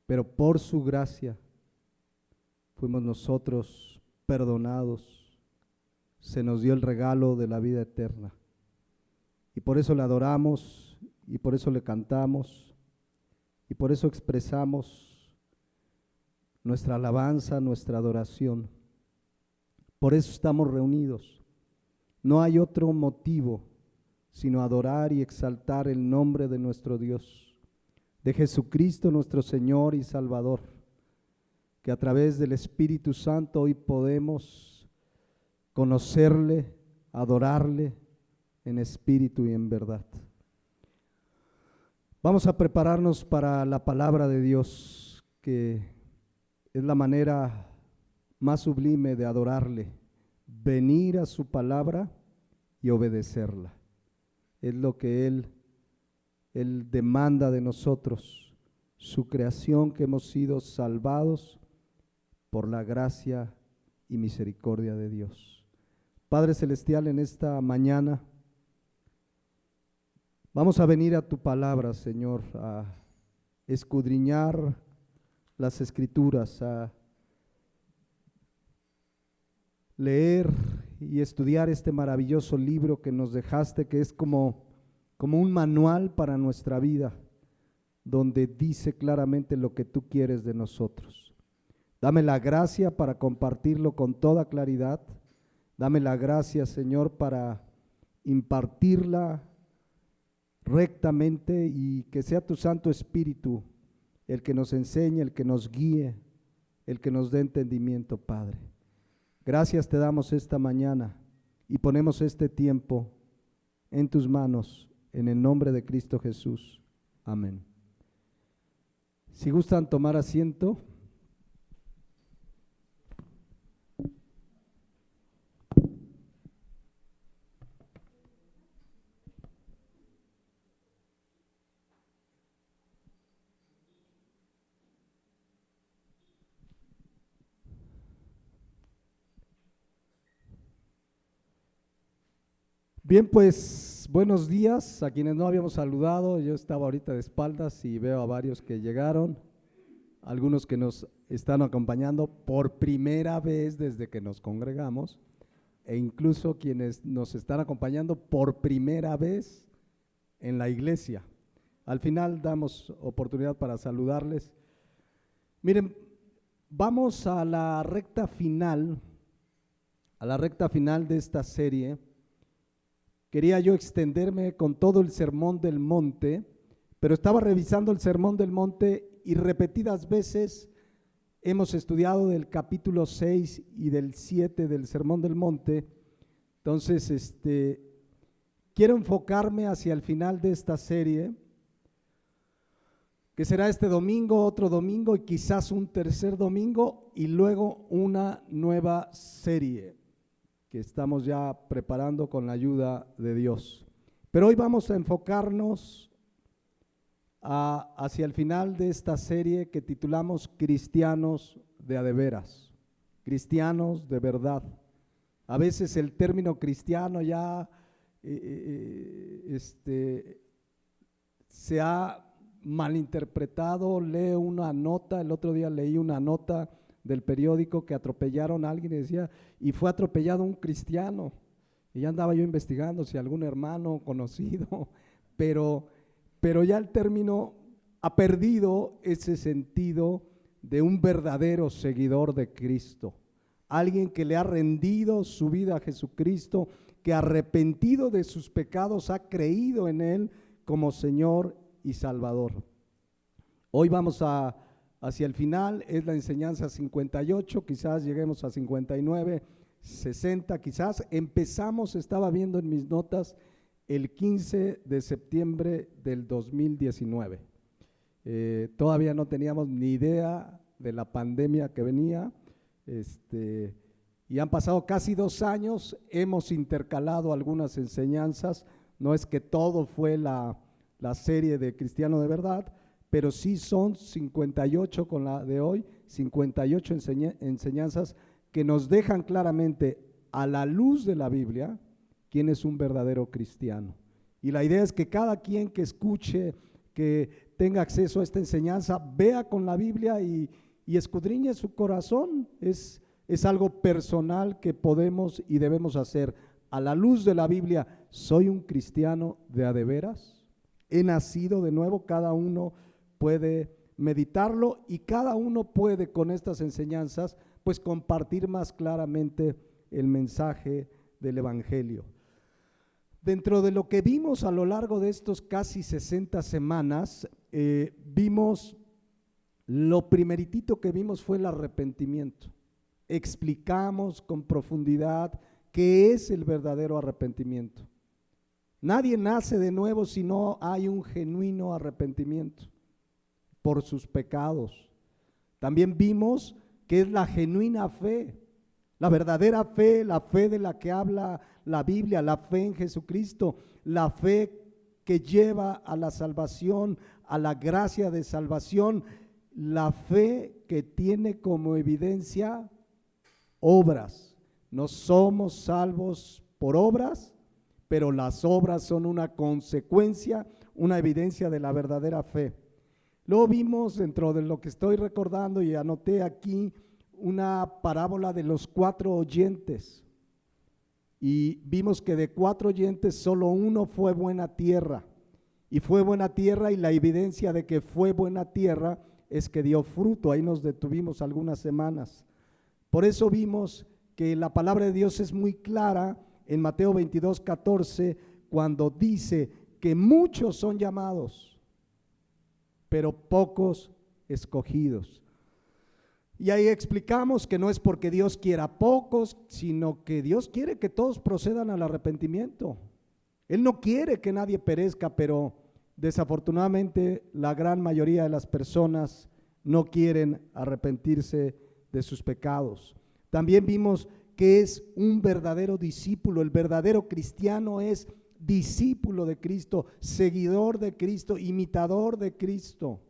pero por su gracia fuimos nosotros perdonados, se nos dio el regalo de la vida eterna. Y por eso le adoramos, y por eso le cantamos, y por eso expresamos nuestra alabanza, nuestra adoración. Por eso estamos reunidos. No hay otro motivo sino adorar y exaltar el nombre de nuestro Dios, de Jesucristo nuestro Señor y Salvador, que a través del Espíritu Santo hoy podemos conocerle, adorarle en espíritu y en verdad. Vamos a prepararnos para la palabra de Dios, que es la manera más sublime de adorarle, venir a su palabra y obedecerla. Es lo que Él demanda de nosotros, su creación, que hemos sido salvados por la gracia y misericordia de Dios. Padre Celestial, en esta mañana vamos a venir a tu palabra, Señor, a escudriñar las Escrituras, a leer y estudiar este maravilloso libro que nos dejaste, que es como un manual para nuestra vida, donde dice claramente lo que tú quieres de nosotros. Dame la gracia para compartirlo con toda claridad. Dame la gracia, Señor, para impartirla rectamente, y que sea tu Santo Espíritu el que nos enseñe, el que nos guíe, el que nos dé entendimiento, Padre. Gracias te damos esta mañana y ponemos este tiempo en tus manos, en el nombre de Cristo Jesús. Amén. Si gustan tomar asiento. Bien, pues buenos días a quienes no habíamos saludado. Yo estaba ahorita de espaldas y veo a varios que llegaron, algunos que nos están acompañando por primera vez desde que nos congregamos, e incluso quienes nos están acompañando por primera vez en la iglesia. Al final damos oportunidad para saludarles. Miren, vamos a la recta final de esta serie. Quería yo extenderme con todo el Sermón del Monte, pero estaba revisando el Sermón del Monte y repetidas veces hemos estudiado del capítulo 6 y del 7 del Sermón del Monte. Entonces, quiero enfocarme hacia el final de esta serie, que será este domingo, otro domingo y quizás un tercer domingo, y luego una nueva serie que estamos ya preparando con la ayuda de Dios. Pero hoy vamos a enfocarnos hacia el final de esta serie que titulamos Cristianos de a de veras, cristianos de verdad. A veces el término cristiano ya se ha malinterpretado. Leo una nota, el otro día leí una nota del periódico que atropellaron a alguien y decía, y fue atropellado un cristiano. Y ya andaba yo investigando si algún hermano conocido, pero ya el término ha perdido ese sentido de un verdadero seguidor de Cristo. Alguien que le ha rendido su vida a Jesucristo, que arrepentido de sus pecados ha creído en Él como Señor y Salvador. Hoy vamos hacia el final, es la enseñanza 58, quizás lleguemos a 59, 60 quizás. Empezamos, estaba viendo en mis notas, el 15 de septiembre del 2019. Todavía no teníamos ni idea de la pandemia que venía, y han pasado casi 2 años, hemos intercalado algunas enseñanzas. No es que todo fue la serie de Cristiano de Verdad, pero sí son 58 con la de hoy, 58 enseñanzas que nos dejan claramente a la luz de la Biblia quién es un verdadero cristiano. Y la idea es que cada quien que escuche, que tenga acceso a esta enseñanza, vea con la Biblia y escudriñe su corazón. Es algo personal que podemos y debemos hacer. A la luz de la Biblia, ¿soy un cristiano de a de veras? ¿He nacido de nuevo? Cada uno puede meditarlo y cada uno puede con estas enseñanzas pues compartir más claramente el mensaje del Evangelio. Dentro de lo que vimos a lo largo de estos casi 60 semanas, vimos, lo primeritito que vimos fue el arrepentimiento. Explicamos con profundidad qué es el verdadero arrepentimiento. Nadie nace de nuevo si no hay un genuino arrepentimiento por sus pecados. También vimos que es la genuina fe, la verdadera fe, la fe de la que habla la Biblia, la fe en Jesucristo, la fe que lleva a la salvación, a la gracia de salvación, la fe que tiene como evidencia obras. No somos salvos por obras, pero las obras son una consecuencia, una evidencia de la verdadera fe. Luego vimos, dentro de lo que estoy recordando y anoté aquí, una parábola de los 4 oyentes. Y vimos que de 4 oyentes solo uno fue buena tierra. Y fue buena tierra, y la evidencia de que fue buena tierra es que dio fruto. Ahí nos detuvimos algunas semanas. Por eso vimos que la palabra de Dios es muy clara en Mateo 22:14, cuando dice que muchos son llamados, pero pocos escogidos. Y ahí explicamos que no es porque Dios quiera pocos, sino que Dios quiere que todos procedan al arrepentimiento. Él no quiere que nadie perezca, pero desafortunadamente la gran mayoría de las personas no quieren arrepentirse de sus pecados. También vimos que es un verdadero discípulo. El verdadero cristiano es discípulo de Cristo, seguidor de Cristo, imitador de Cristo.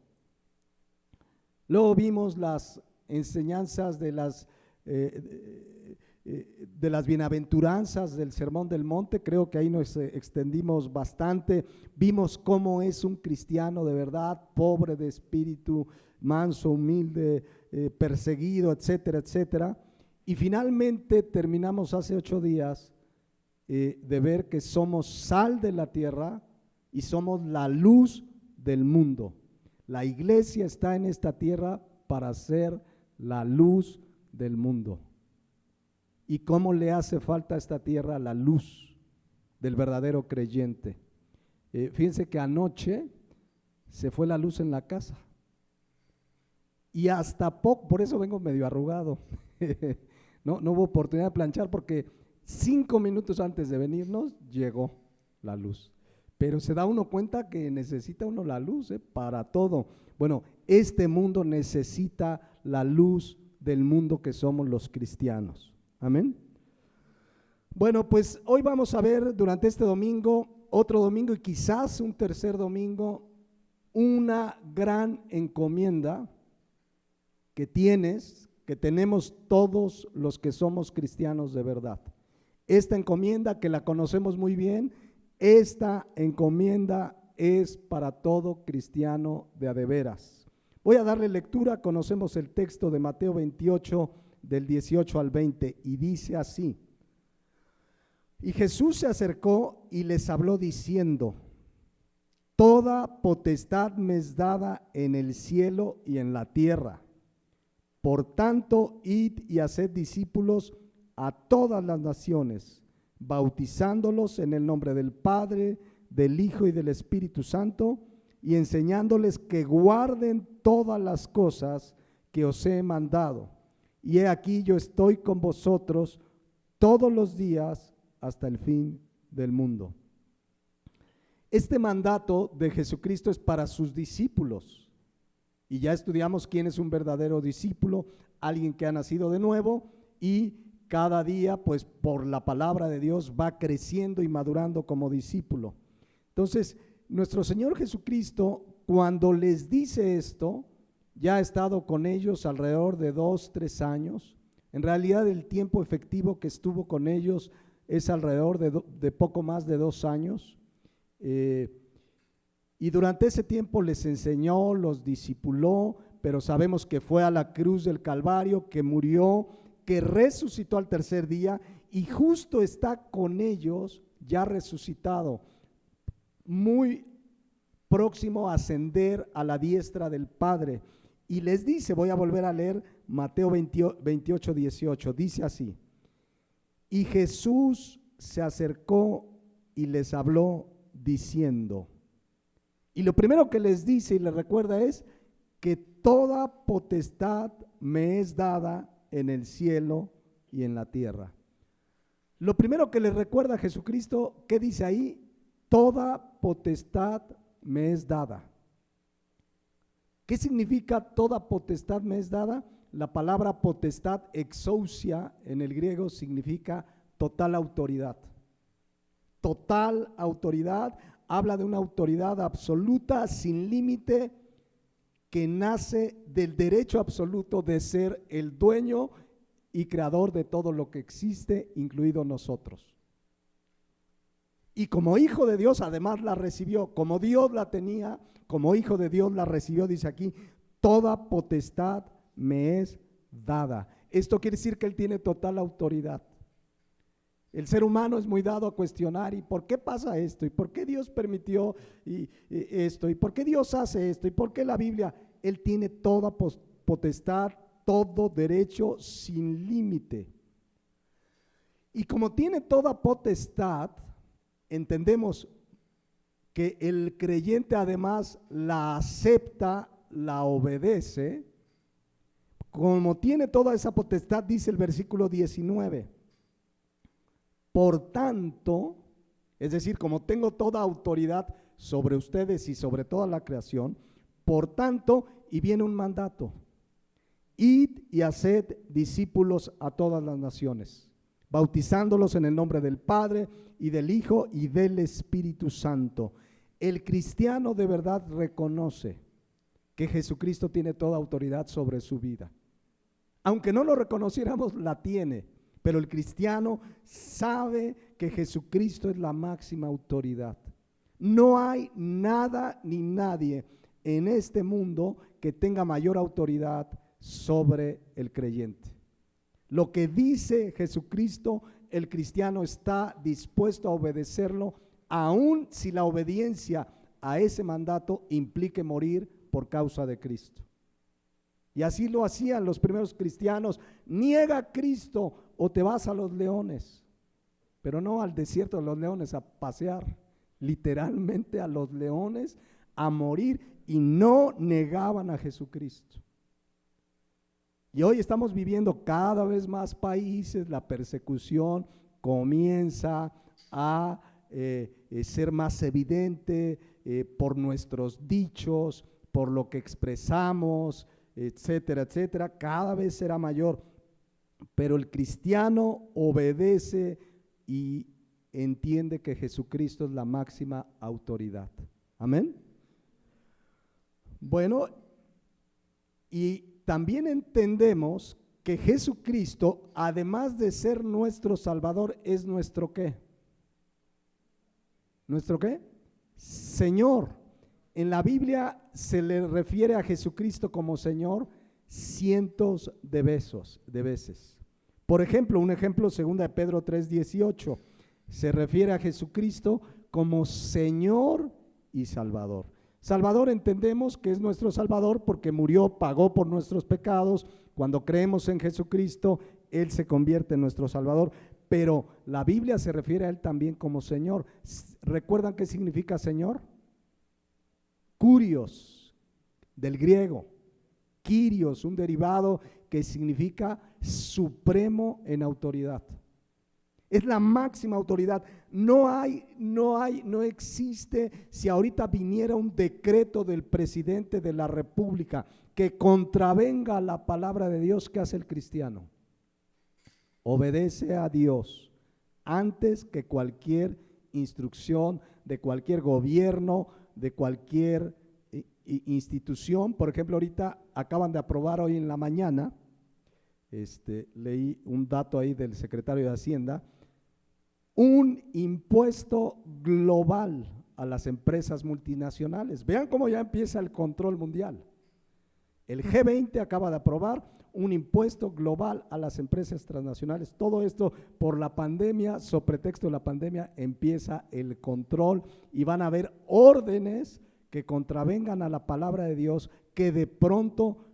Luego vimos las enseñanzas de las bienaventuranzas del Sermón del Monte. Creo que ahí nos extendimos bastante. Vimos cómo es un cristiano de verdad, pobre de espíritu, manso, humilde, perseguido, etcétera, etcétera. Y finalmente terminamos hace 8 días de ver que somos sal de la tierra y somos la luz del mundo. La iglesia está en esta tierra para ser la luz del mundo. ¿Y cómo le hace falta a esta tierra la luz del verdadero creyente? Fíjense que anoche se fue la luz en la casa. Y hasta poco, por eso vengo medio arrugado. No hubo oportunidad de planchar porque 5 minutos antes de venirnos llegó la luz. Pero se da uno cuenta que necesita uno la luz para todo. Bueno, este mundo necesita la luz del mundo que somos los cristianos. Amén. Bueno, pues hoy vamos a ver durante este domingo, otro domingo y quizás un tercer domingo, una gran encomienda que tenemos todos los que somos cristianos de verdad. Esta encomienda que la conocemos muy bien, esta encomienda es para todo cristiano de a de veras. Voy a darle lectura. Conocemos el texto de Mateo 28 del 18 al 20 y dice así: y Jesús se acercó y les habló diciendo: toda potestad me es dada en el cielo y en la tierra. Por tanto, id y haced discípulos a todas las naciones, bautizándolos en el nombre del Padre, del Hijo y del Espíritu Santo, y enseñándoles que guarden todas las cosas que os he mandado. Y he aquí, yo estoy con vosotros todos los días hasta el fin del mundo. Este mandato de Jesucristo es para sus discípulos. Y ya estudiamos quién es un verdadero discípulo, alguien que ha nacido de nuevo y cada día, pues por la palabra de Dios, va creciendo y madurando como discípulo. Entonces, nuestro Señor Jesucristo, cuando les dice esto, ya ha estado con ellos alrededor de 2-3 años. En realidad, el tiempo efectivo que estuvo con ellos es alrededor de poco más de 2 años. Y durante ese tiempo les enseñó, los discipuló, pero sabemos que fue a la cruz del Calvario, que murió, que resucitó al tercer día y justo está con ellos ya resucitado, muy próximo a ascender a la diestra del Padre. Y les dice, voy a volver a leer Mateo 28, 18, dice así: y Jesús se acercó y les habló diciendo, y lo primero que les dice y les recuerda es que toda potestad me es dada en el cielo y en la tierra. Lo primero que les recuerda a Jesucristo, ¿qué dice ahí? Toda potestad me es dada. ¿Qué significa toda potestad me es dada? La palabra potestad, exousia, en el griego significa total autoridad. Total autoridad habla de una autoridad absoluta, sin límite, que nace del derecho absoluto de ser el dueño y creador de todo lo que existe, incluido nosotros. Y como hijo de Dios además la recibió, como Dios la tenía, como hijo de Dios la recibió, dice aquí, toda potestad me es dada. Esto quiere decir que Él tiene total autoridad. El ser humano es muy dado a cuestionar, ¿y por qué pasa esto? ¿Y por qué Dios permitió esto? ¿Y por qué Dios hace esto? ¿Y por qué la Biblia? Él tiene toda potestad, todo derecho sin límite. Y como tiene toda potestad, entendemos que el creyente además la acepta, la obedece. Como tiene toda esa potestad, dice el versículo 19, por tanto, es decir, como tengo toda autoridad sobre ustedes y sobre toda la creación, por tanto, y viene un mandato: id y haced discípulos a todas las naciones, bautizándolos en el nombre del Padre y del Hijo y del Espíritu Santo. El cristiano de verdad reconoce que Jesucristo tiene toda autoridad sobre su vida. Aunque no lo reconociéramos, la tiene. Pero el cristiano sabe que Jesucristo es la máxima autoridad. No hay nada ni nadie en este mundo que tenga mayor autoridad sobre el creyente. Lo que dice Jesucristo, el cristiano está dispuesto a obedecerlo, aun si la obediencia a ese mandato implique morir por causa de Cristo. Y así lo hacían los primeros cristianos: niega a Cristo o te vas a los leones. Pero no al desierto de los leones a pasear, literalmente a los leones a morir, y no negaban a Jesucristo. Y hoy estamos viviendo cada vez más países, la persecución comienza a ser más evidente por nuestros dichos, por lo que expresamos, etcétera, etcétera, cada vez será mayor. Pero el cristiano obedece y entiende que Jesucristo es la máxima autoridad. Amén. Bueno, y también entendemos que Jesucristo, además de ser nuestro Salvador, es nuestro ¿qué? ¿Nuestro qué? Señor. En la Biblia se le refiere a Jesucristo como Señor cientos de veces. Por ejemplo, un ejemplo, 2 de Pedro 3:18, se refiere a Jesucristo como Señor y Salvador. Salvador entendemos que es nuestro Salvador porque murió, pagó por nuestros pecados. Cuando creemos en Jesucristo, Él se convierte en nuestro Salvador. Pero la Biblia se refiere a Él también como Señor. ¿Recuerdan qué significa Señor? Kurios, del griego. Kyrios, un derivado que significa supremo en autoridad. Es la máxima autoridad. No existe, si ahorita viniera un decreto del presidente de la República que contravenga la palabra de Dios, ¿qué hace el cristiano? Obedece a Dios antes que cualquier instrucción de cualquier gobierno, de cualquier institución. Por ejemplo, ahorita acaban de aprobar hoy en la mañana, leí un dato ahí del secretario de Hacienda, un impuesto global a las empresas multinacionales. Vean cómo ya empieza el control mundial. El G20 acaba de aprobar un impuesto global a las empresas transnacionales. Todo esto por la pandemia, sobre pretexto de la pandemia, empieza el control y van a haber órdenes que contravengan a la palabra de Dios, que de pronto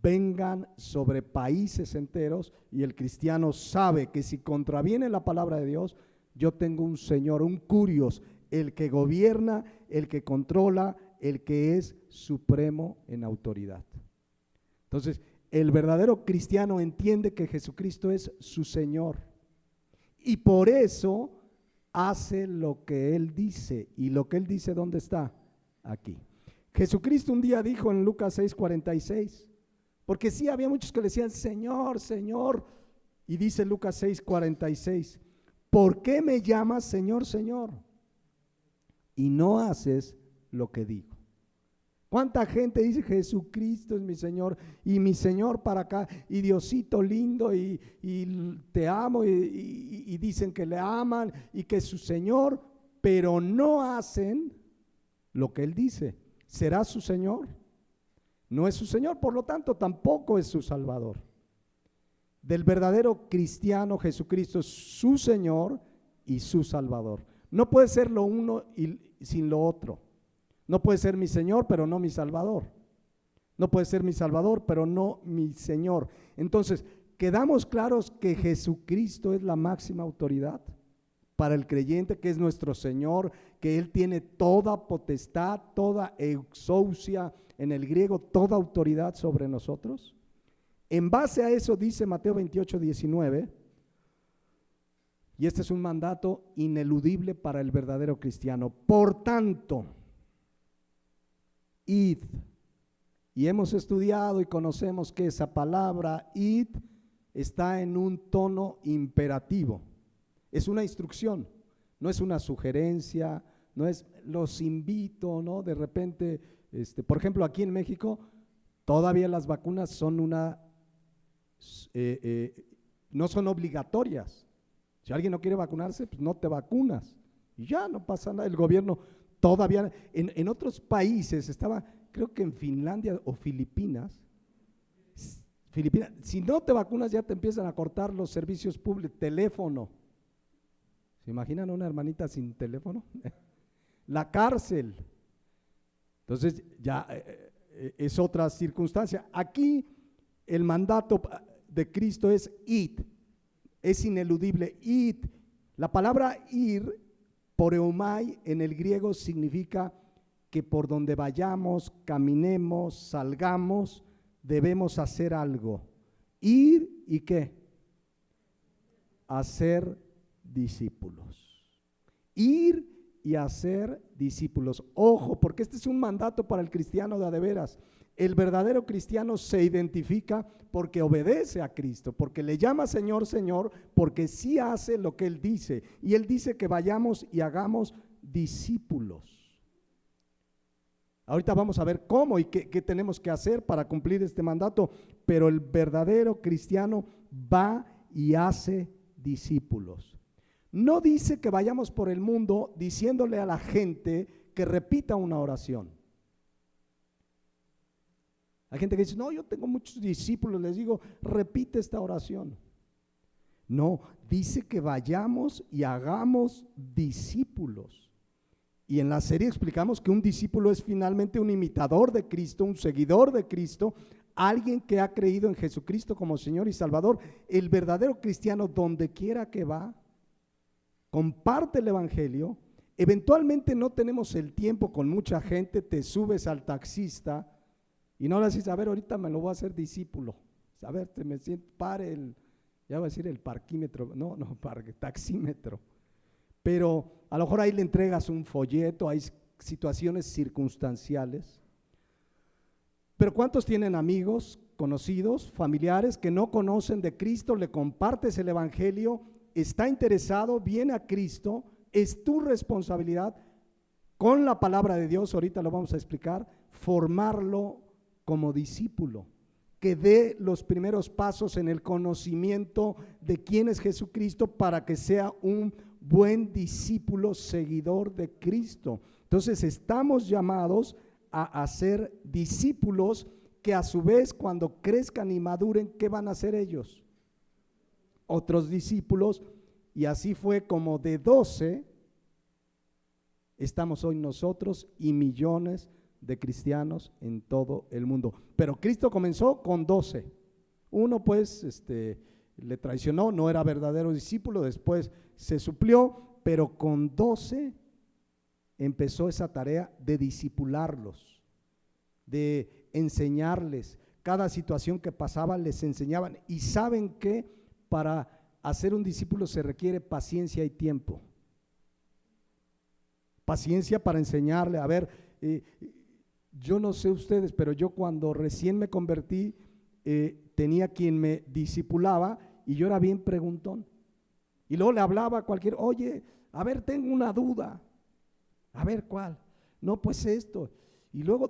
vengan sobre países enteros, y el cristiano sabe que si contraviene la palabra de Dios, yo tengo un Señor, un Curios, el que gobierna, el que controla, el que es supremo en autoridad. Entonces, el verdadero cristiano entiende que Jesucristo es su Señor y por eso hace lo que Él dice. Y lo que Él dice, ¿dónde está? Aquí. Jesucristo un día dijo en Lucas 6:46, porque sí había muchos que le decían Señor, Señor, y dice Lucas 6:46, ¿por qué me llamas Señor, Señor? Y no haces lo que digo. ¿Cuánta gente dice Jesucristo es mi Señor y mi Señor para acá y Diosito lindo y te amo y dicen que le aman y que es su Señor, pero no hacen lo que Él dice? ¿Será su Señor? No es su Señor, por lo tanto tampoco es su Salvador. Del verdadero cristiano, Jesucristo es su Señor y su Salvador. No puede ser lo uno sin lo otro. No puede ser mi Señor, pero no mi Salvador. No puede ser mi Salvador, pero no mi Señor. Entonces, quedamos claros que Jesucristo es la máxima autoridad para el creyente, que es nuestro Señor, que Él tiene toda potestad, toda exousia, en el griego, toda autoridad sobre nosotros. En base a eso dice Mateo 28:19, y este es un mandato ineludible para el verdadero cristiano. Por tanto, id. Y hemos estudiado y conocemos que esa palabra id está en un tono imperativo. Es una instrucción, no es una sugerencia, no es los invito, ¿no? De repente, por ejemplo, aquí en México todavía las vacunas son no son obligatorias. Si alguien no quiere vacunarse, pues no te vacunas y ya no pasa nada. El gobierno todavía, en otros países, estaba, creo que en Finlandia o Filipinas, si no te vacunas ya te empiezan a cortar los servicios públicos, teléfono. ¿Se imaginan una hermanita sin teléfono? La cárcel. Entonces ya es otra circunstancia. Aquí el mandato de Cristo es id, es ineludible, id. La palabra ir, poreomai, en el griego significa que por donde vayamos, caminemos, salgamos, debemos hacer algo. Ir y ¿qué? Hacer discípulos. Ir y hacer discípulos. Ojo, porque este es un mandato para el cristiano de a de veras. El verdadero cristiano se identifica porque obedece a Cristo, porque le llama Señor, Señor, porque sí hace lo que Él dice. Y Él dice que vayamos y hagamos discípulos. Ahorita vamos a ver cómo y qué tenemos que hacer para cumplir este mandato, pero el verdadero cristiano va y hace discípulos. No dice que vayamos por el mundo diciéndole a la gente que repita una oración. Hay gente que dice, no, yo tengo muchos discípulos, les digo, repite esta oración. No, dice que vayamos y hagamos discípulos. Y en la serie explicamos que un discípulo es finalmente un imitador de Cristo, un seguidor de Cristo, alguien que ha creído en Jesucristo como Señor y Salvador. El verdadero cristiano, donde quiera que va, comparte el evangelio. Eventualmente no tenemos el tiempo con mucha gente, te subes al taxista y no le dices, a ver, ahorita me lo voy a hacer discípulo. A ver, te me siento, ya voy a decir el parquímetro, taxímetro. Pero a lo mejor ahí le entregas un folleto, hay situaciones circunstanciales. Pero ¿cuántos tienen amigos, conocidos, familiares que no conocen de Cristo? Le compartes el evangelio, está interesado, viene a Cristo, es tu responsabilidad con la palabra de Dios, ahorita lo vamos a explicar, formarlo como discípulo, que dé los primeros pasos en el conocimiento de quién es Jesucristo para que sea un buen discípulo seguidor de Cristo. Entonces estamos llamados a hacer discípulos que a su vez cuando crezcan y maduren, ¿qué van a hacer ellos? Otros discípulos, y así fue como de 12 estamos hoy nosotros y millones de cristianos en todo el mundo. Pero Cristo comenzó con 12. Uno pues le traicionó, no era verdadero discípulo, después se suplió, pero con 12 empezó esa tarea de discipularlos, de enseñarles. Cada situación que pasaba les enseñaban. Y saben que para hacer un discípulo se requiere paciencia y tiempo. Paciencia para enseñarle. A ver, yo no sé ustedes, pero yo cuando recién me convertí, tenía quien me discipulaba y yo era bien preguntón. Y luego le hablaba a cualquier, oye, a ver, tengo una duda. A ver, ¿cuál? No, pues esto. Y luego,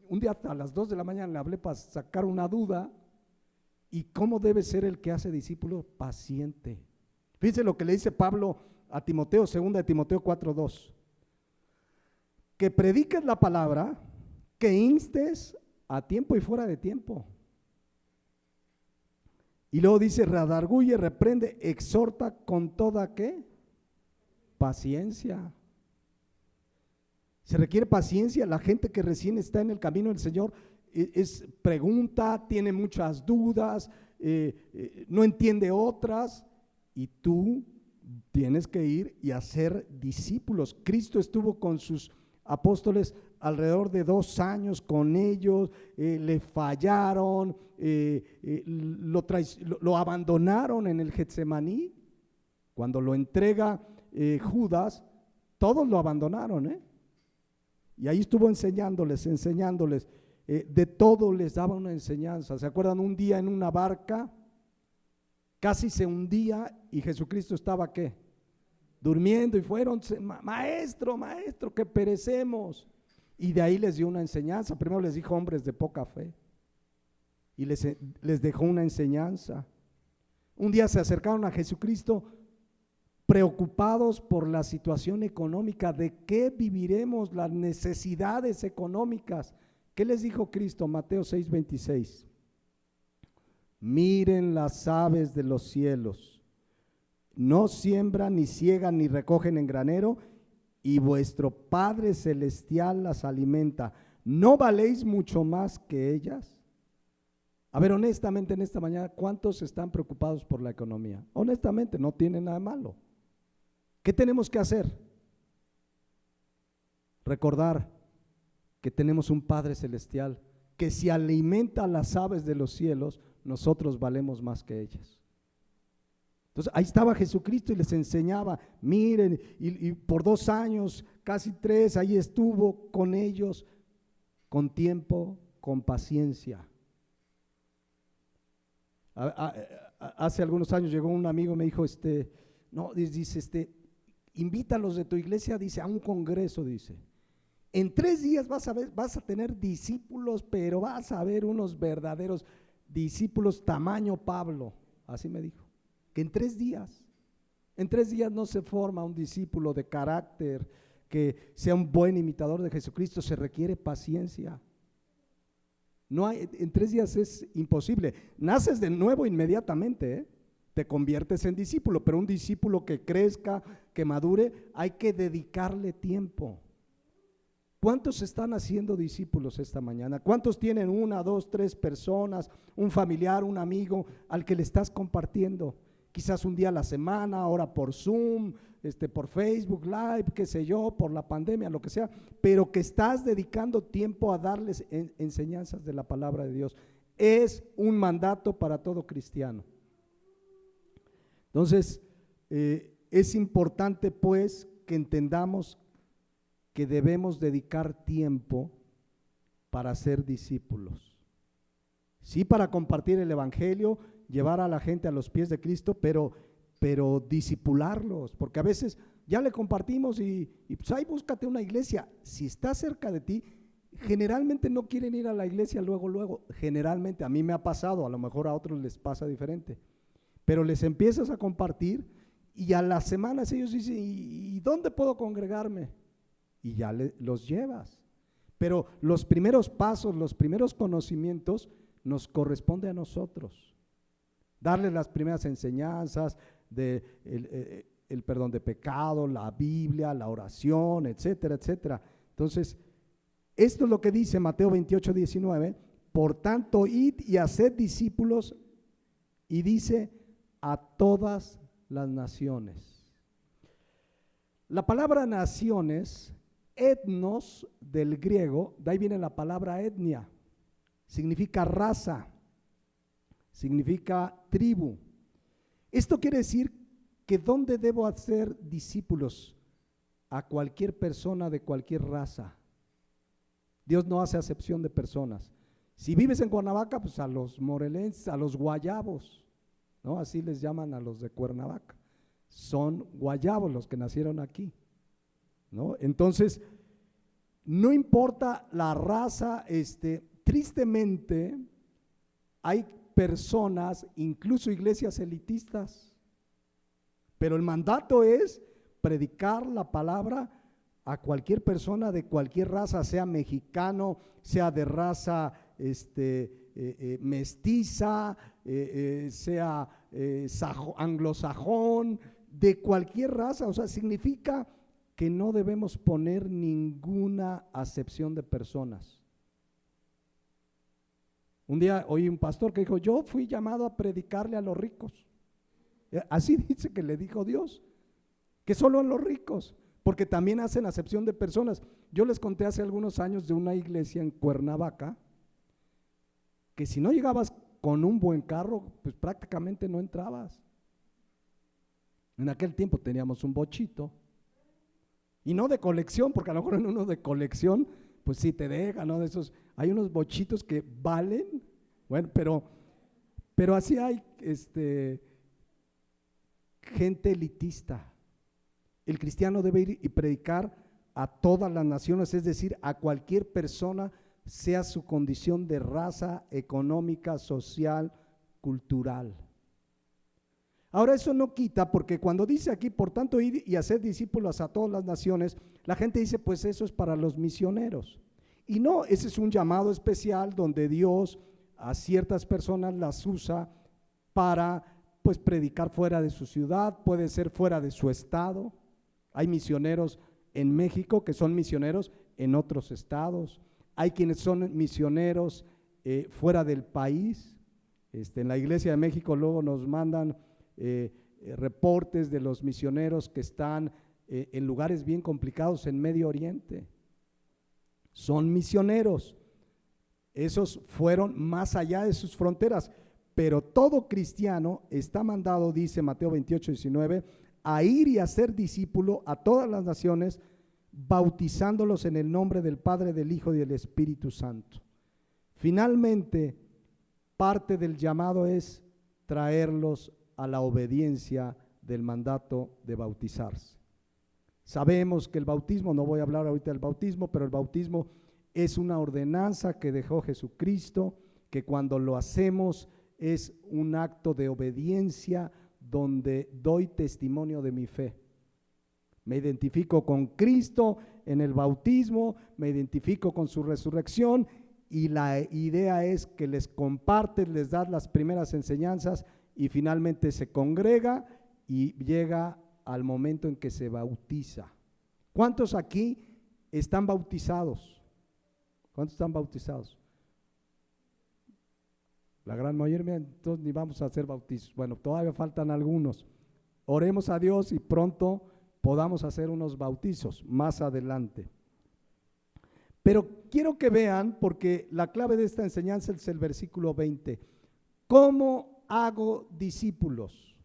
un día a las 2 de la mañana le hablé para sacar una duda. ¿Y cómo debe ser el que hace discípulo? Paciente. Fíjense lo que le dice Pablo a Timoteo, 2 de Timoteo 4:2. Que prediques la palabra, que instes a tiempo y fuera de tiempo. Y luego dice, redarguye, reprende, exhorta con toda ¿qué? Paciencia. Se requiere paciencia. La gente que recién está en el camino del Señor pregunta, tiene muchas dudas, no entiende otras, y tú tienes que ir y hacer discípulos. Cristo estuvo con sus apóstoles alrededor de 2 años con ellos, le fallaron, lo abandonaron en el Getsemaní. Cuando lo entrega Judas, todos lo abandonaron, y ahí estuvo enseñándoles, de todo les daba una enseñanza. ¿Se acuerdan? Un día en una barca casi se hundía y Jesucristo estaba ¿qué? Durmiendo, y fueron, maestro, que perecemos. Y de ahí les dio una enseñanza. Primero les dijo hombres de poca fe y les dejó una enseñanza. Un día se acercaron a Jesucristo preocupados por la situación económica, de qué viviremos, las necesidades económicas. ¿Qué les dijo Cristo? Mateo 6:26. Miren las aves de los cielos, no siembran, ni ciegan, ni recogen en granero, y vuestro Padre Celestial las alimenta. ¿No valéis mucho más que ellas? A ver, honestamente en esta mañana, ¿cuántos están preocupados por la economía? Honestamente, no tiene nada de malo. ¿Qué tenemos que hacer? Recordar que tenemos un Padre Celestial que si alimenta a las aves de los cielos, nosotros valemos más que ellas. Entonces ahí estaba Jesucristo y les enseñaba, miren, y por 2 años, casi 3, ahí estuvo con ellos, con tiempo, con paciencia. Hace algunos años llegó un amigo y me dijo, invítalos de tu iglesia, dice, a un congreso, dice. En 3 días vas a tener discípulos, pero vas a ver unos verdaderos discípulos tamaño Pablo. Así me dijo, que en 3 días no se forma un discípulo de carácter, que sea un buen imitador de Jesucristo. Se requiere paciencia. No hay, en 3 días es imposible. Naces de nuevo inmediatamente, te conviertes en discípulo, pero un discípulo que crezca, que madure, hay que dedicarle tiempo. ¿Cuántos están haciendo discípulos esta mañana? ¿Cuántos tienen 1, 2, 3 personas, un familiar, un amigo al que le estás compartiendo? Quizás un día a la semana, ahora por Zoom, por Facebook Live, qué sé yo, por la pandemia, lo que sea, pero que estás dedicando tiempo a darles enseñanzas de la palabra de Dios. Es un mandato para todo cristiano. Entonces, es importante pues que entendamos que debemos dedicar tiempo para ser discípulos. Sí, para compartir el evangelio, llevar a la gente a los pies de Cristo, pero discipularlos, porque a veces ya le compartimos y pues ahí búscate una iglesia. Si está cerca de ti, generalmente no quieren ir a la iglesia luego. Generalmente, a mí me ha pasado, a lo mejor a otros les pasa diferente, pero les empiezas a compartir y a las semanas ellos dicen, ¿y dónde puedo congregarme? y ya los llevas. Pero los primeros pasos, los primeros conocimientos nos corresponde a nosotros. Darle las primeras enseñanzas de el perdón de pecado, la Biblia, la oración, etcétera, etcétera. Entonces, esto es lo que dice Mateo 28:19. Por tanto, id y haced discípulos, y dice, a todas las naciones. La palabra naciones, etnos del griego, de ahí viene la palabra etnia, significa raza, significa tribu. Esto quiere decir que ¿dónde debo hacer discípulos? A cualquier persona de cualquier raza. Dios no hace acepción de personas. Si vives en Cuernavaca, pues a los morelenses, a los guayabos, ¿no? Así les llaman a los de Cuernavaca. Son guayabos los que nacieron aquí, ¿no? Entonces, no importa la raza, tristemente hay personas, incluso iglesias elitistas, pero el mandato es predicar la palabra a cualquier persona de cualquier raza, sea mexicano, sea de raza mestiza, sea anglosajón, de cualquier raza. O sea, significa que no debemos poner ninguna acepción de personas. Un día oí un pastor que dijo, yo fui llamado a predicarle a los ricos. Así dice que le dijo Dios, que solo a los ricos, porque también hacen acepción de personas. Yo les conté hace algunos años de una iglesia en Cuernavaca, que si no llegabas con un buen carro, pues prácticamente no entrabas. En aquel tiempo teníamos un bochito, y no de colección, porque a lo mejor en uno de colección, pues sí te deja, ¿no? De esos, hay unos bochitos que valen, bueno, pero así hay gente elitista. El cristiano debe ir y predicar a todas las naciones, es decir, a cualquier persona, sea su condición de raza, económica, social, cultural. Ahora, eso no quita, porque cuando dice aquí, por tanto, ir y hacer discípulos a todas las naciones, la gente dice, pues eso es para los misioneros. Y no, ese es un llamado especial donde Dios a ciertas personas las usa para, pues, predicar fuera de su ciudad, puede ser fuera de su estado. Hay misioneros en México que son misioneros en otros estados. Hay quienes son misioneros fuera del país. En la Iglesia de México luego nos mandan reportes de los misioneros que están en lugares bien complicados en Medio Oriente. Son misioneros. Esos fueron más allá de sus fronteras, pero todo cristiano está mandado, dice Mateo 28:19, a ir y a ser discípulo a todas las naciones, bautizándolos en el nombre del Padre, del Hijo y del Espíritu Santo. Finalmente, parte del llamado es traerlos a la obediencia del mandato de bautizarse. Sabemos que el bautismo, no voy a hablar ahorita del bautismo, pero el bautismo es una ordenanza que dejó Jesucristo, que cuando lo hacemos es un acto de obediencia donde doy testimonio de mi fe. Me identifico con Cristo en el bautismo, me identifico con su resurrección, y la idea es que les compartes, les das las primeras enseñanzas y finalmente se congrega y llega al momento en que se bautiza. ¿Cuántos aquí están bautizados? ¿Cuántos están bautizados? La gran mayoría, entonces ni vamos a hacer bautizos. Bueno, todavía faltan algunos. Oremos a Dios y pronto podamos hacer unos bautizos más adelante. Pero quiero que vean, porque la clave de esta enseñanza es el versículo 20. ¿Cómo hago discípulos?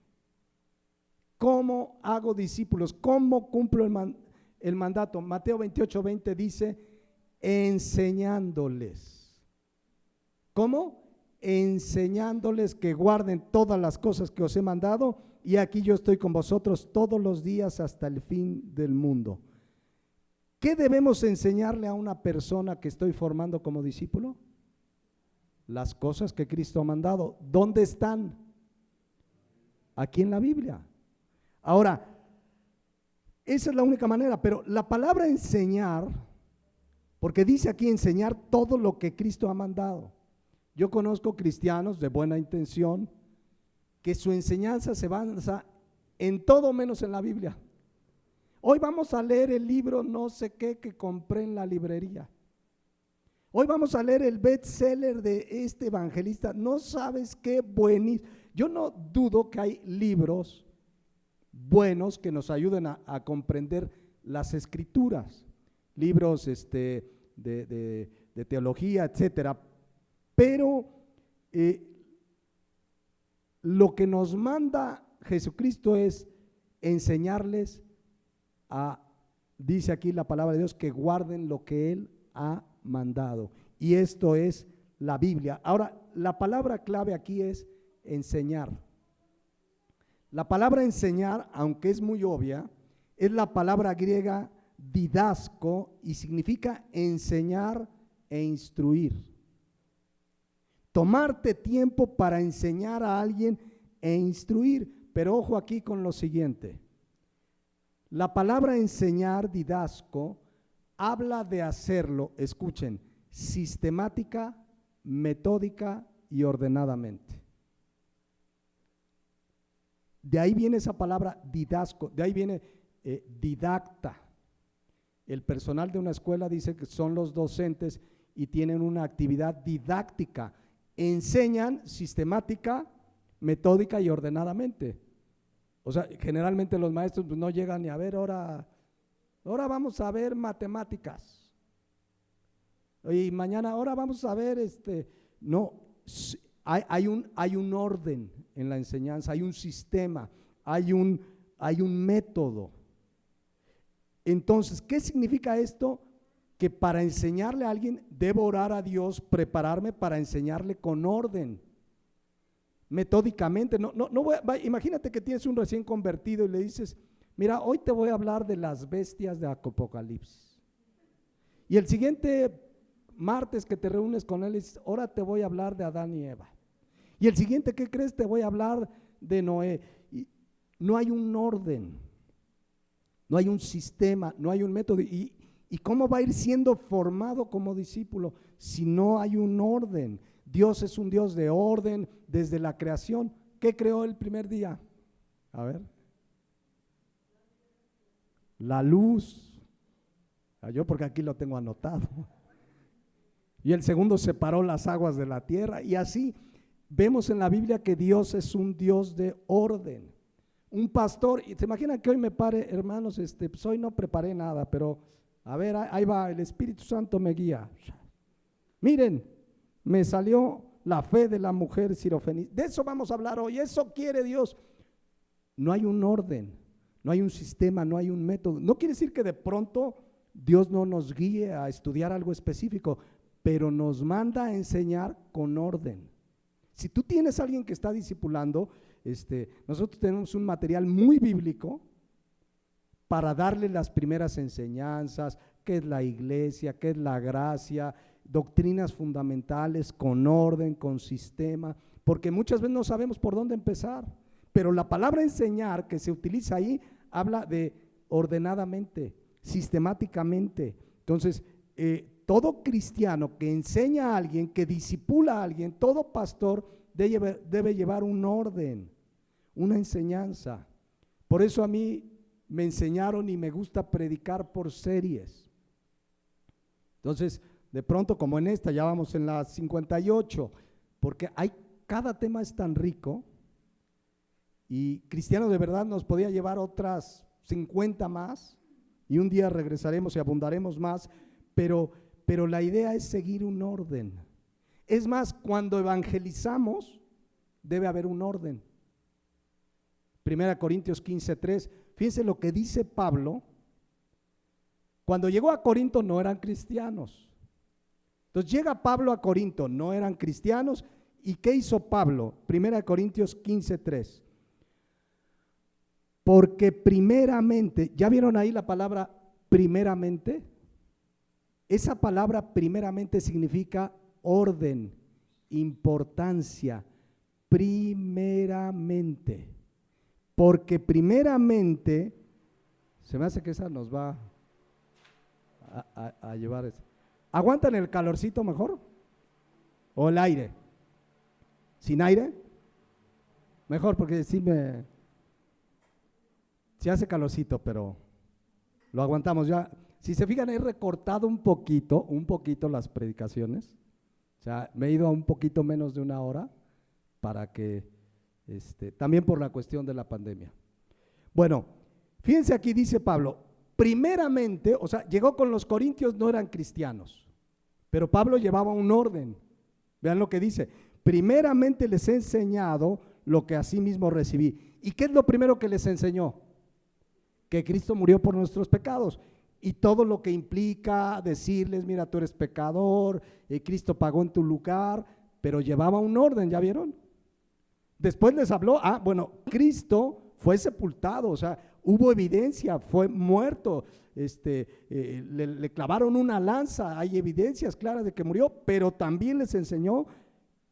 ¿Cómo hago discípulos? ¿Cómo cumplo el mandato? Mateo 28:20 dice, enseñándoles. ¿Cómo? Enseñándoles que guarden todas las cosas que os he mandado, y aquí yo estoy con vosotros todos los días hasta el fin del mundo. ¿Qué debemos enseñarle a una persona que estoy formando como discípulo? Las cosas que Cristo ha mandado. ¿Dónde están? Aquí en la Biblia. Ahora, esa es la única manera, pero la palabra enseñar, porque dice aquí enseñar todo lo que Cristo ha mandado. Yo conozco cristianos de buena intención que su enseñanza se basa en todo menos en la Biblia. Hoy vamos a leer el libro no sé qué que compré en la librería. Hoy vamos a leer el bestseller de este evangelista. No sabes qué buenísimo. Yo no dudo que hay libros buenos que nos ayuden a comprender las escrituras, libros de teología, etcétera. Pero lo que nos manda Jesucristo es enseñarles dice aquí la palabra de Dios, que guarden lo que Él ha mandado. Y esto es la Biblia. Ahora, la palabra clave aquí es enseñar. La palabra enseñar, aunque es muy obvia, es la palabra griega didasco y significa enseñar e instruir. Tomarte tiempo para enseñar a alguien e instruir. Pero ojo aquí con lo siguiente. La palabra enseñar, didasco, habla de hacerlo, escuchen, sistemática, metódica y ordenadamente. De ahí viene esa palabra didasco, de ahí viene didacta. El personal de una escuela dice que son los docentes y tienen una actividad didáctica. Enseñan sistemática, metódica y ordenadamente. O sea, generalmente los maestros pues, no llegan ni a ver, ahora vamos a ver matemáticas. Y mañana, ahora vamos a ver, no, hay un orden en la enseñanza, hay un sistema, hay un método. Entonces, ¿qué significa esto? Que para enseñarle a alguien debo orar a Dios, prepararme para enseñarle con orden, metódicamente. Imagínate que tienes un recién convertido y le dices, mira, hoy te voy a hablar de las bestias de Apocalipsis. Y el siguiente martes que te reúnes con él, dices, ahora te voy a hablar de Adán y Eva. Y el siguiente, ¿qué crees? Te voy a hablar de Noé. Y no hay un orden, no hay un sistema, no hay un método. ¿Y cómo va a ir siendo formado como discípulo si no hay un orden? Dios es un Dios de orden desde la creación. ¿Qué creó el primer día? A ver. La luz. Yo porque aquí lo tengo anotado. Y el segundo separó las aguas de la tierra. Y así vemos en la Biblia que Dios es un Dios de orden. Un pastor, y se imaginan que hoy me pare, hermanos, pues hoy no preparé nada, pero a ver, ahí va, el Espíritu Santo me guía. Miren, me salió la fe de la mujer sirofenicia. De eso vamos a hablar hoy, eso quiere Dios. No hay un orden, no hay un sistema, no hay un método. No quiere decir que de pronto Dios no nos guíe a estudiar algo específico, pero nos manda a enseñar con orden. Si tú tienes a alguien que está discipulando, nosotros tenemos un material muy bíblico para darle las primeras enseñanzas, qué es la iglesia, qué es la gracia, doctrinas fundamentales, con orden, con sistema, porque muchas veces no sabemos por dónde empezar, pero la palabra enseñar que se utiliza ahí habla de ordenadamente, sistemáticamente. Entonces, todo cristiano que enseña a alguien, que discipula a alguien, todo pastor debe llevar un orden, una enseñanza. Por eso a mí me enseñaron y me gusta predicar por series. Entonces, de pronto, como en esta, ya vamos en la 58, porque cada tema es tan rico y Cristiano de verdad nos podía llevar otras 50 más y un día regresaremos y abundaremos más, pero la idea es seguir un orden. Es más, cuando evangelizamos debe haber un orden. 1 Corintios 15:3, fíjense lo que dice Pablo. Cuando llegó a Corinto no eran cristianos. Entonces llega Pablo a Corinto, no eran cristianos. ¿Y qué hizo Pablo? 1 Corintios 15:3. Porque primeramente, ¿ya vieron ahí la palabra primeramente? Esa palabra primeramente significa orden, importancia, primeramente. Porque primeramente Se me hace que esa nos va a llevar eso. ¿Aguantan el calorcito mejor? ¿O el aire? ¿Sin aire? Mejor, porque sí hace calorcito, pero lo aguantamos ya. Si se fijan, he recortado un poquito las predicaciones. O sea, me he ido a un poquito menos de una hora para que, también por la cuestión de la pandemia. Bueno, fíjense aquí dice Pablo, primeramente, o sea, llegó con los corintios, no eran cristianos, pero Pablo llevaba un orden. Vean lo que dice, primeramente les he enseñado lo que asimismo recibí. ¿Y qué es lo primero que les enseñó? Que Cristo murió por nuestros pecados. Y todo lo que implica decirles, mira, tú eres pecador, Cristo pagó en tu lugar, pero llevaba un orden, ¿ya vieron? Después les habló, bueno, Cristo fue sepultado, o sea, hubo evidencia, fue muerto, le clavaron una lanza, hay evidencias claras de que murió, pero también les enseñó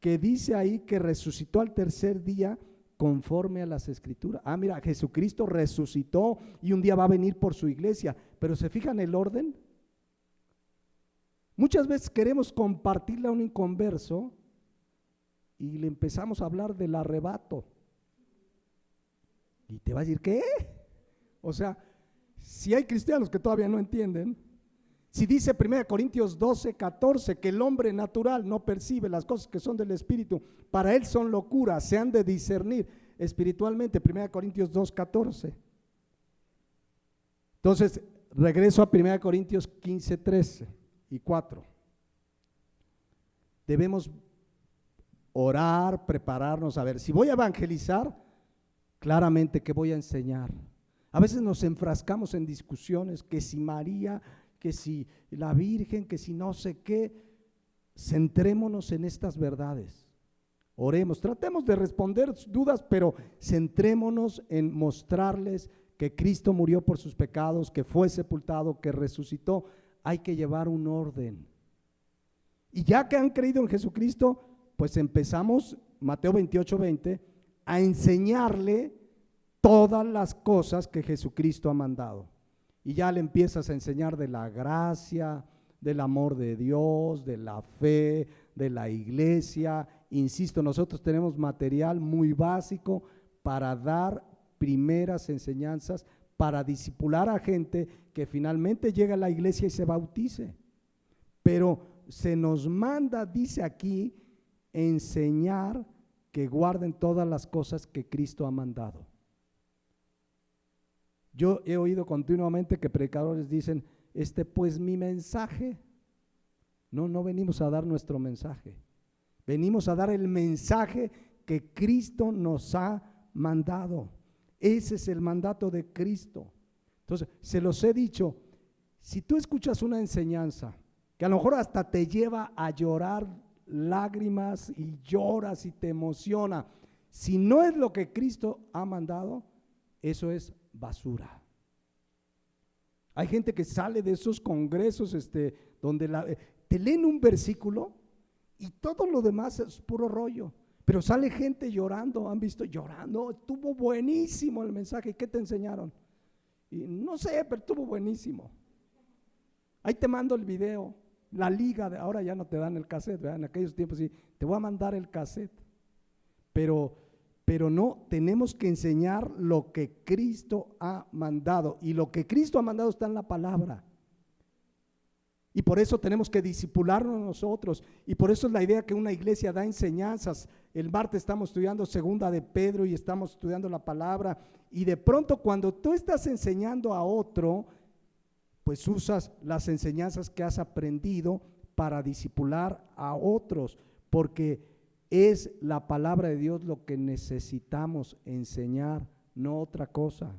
que dice ahí que resucitó al tercer día conforme a las escrituras. Mira, Jesucristo resucitó y un día va a venir por su iglesia, pero ¿se fijan el orden? Muchas veces queremos compartirle a un inconverso y le empezamos a hablar del arrebato. Y te va a decir, ¿qué? O sea, si hay cristianos que todavía no entienden, si dice 1 Corintios 12:14 que el hombre natural no percibe las cosas que son del Espíritu, para él son locuras, se han de discernir espiritualmente, 1 Corintios 2:14. Entonces, regreso a 1 Corintios 15:13 y 4. Debemos orar, prepararnos, a ver, si voy a evangelizar, claramente que voy a enseñar. A veces nos enfrascamos en discusiones, que si María, que si la Virgen, que si no sé qué. Centrémonos en estas verdades, oremos, tratemos de responder dudas, pero centrémonos en mostrarles que Cristo murió por sus pecados, que fue sepultado, que resucitó. Hay que llevar un orden. Y ya que han creído en Jesucristo, pues empezamos, Mateo 28:20, a enseñarle todas las cosas que Jesucristo ha mandado. Y ya le empiezas a enseñar de la gracia, del amor de Dios, de la fe, de la iglesia. Insisto, nosotros tenemos material muy básico para dar primeras enseñanzas, para discipular a gente que finalmente llega a la iglesia y se bautice. Pero se nos manda, dice aquí, enseñar que guarden todas las cosas que Cristo ha mandado. Yo he oído continuamente que predicadores dicen, pues mi mensaje. No venimos a dar nuestro mensaje, venimos a dar el mensaje que Cristo nos ha mandado. Ese es el mandato de Cristo. Entonces, se los he dicho, si tú escuchas una enseñanza que a lo mejor hasta te lleva a llorar lágrimas y lloras y te emociona, si no es lo que Cristo ha mandado, eso es basura. Hay gente que sale de esos congresos donde te leen un versículo y todo lo demás es puro rollo, pero sale gente llorando, han visto llorando, estuvo buenísimo el mensaje. ¿Qué te enseñaron? Y no sé, pero estuvo buenísimo. Ahí te mando el video, la liga, ahora ya no te dan el cassette, ¿verdad? En aquellos tiempos sí, te voy a mandar el cassette, pero no, tenemos que enseñar lo que Cristo ha mandado, y lo que Cristo ha mandado está en la palabra. Y por eso tenemos que discipularnos nosotros, y por eso es la idea que una iglesia da enseñanzas. El martes estamos estudiando segunda de Pedro y estamos estudiando la palabra, y de pronto cuando tú estás enseñando a otro, pues usas las enseñanzas que has aprendido para discipular a otros, porque es la palabra de Dios lo que necesitamos enseñar, no otra cosa.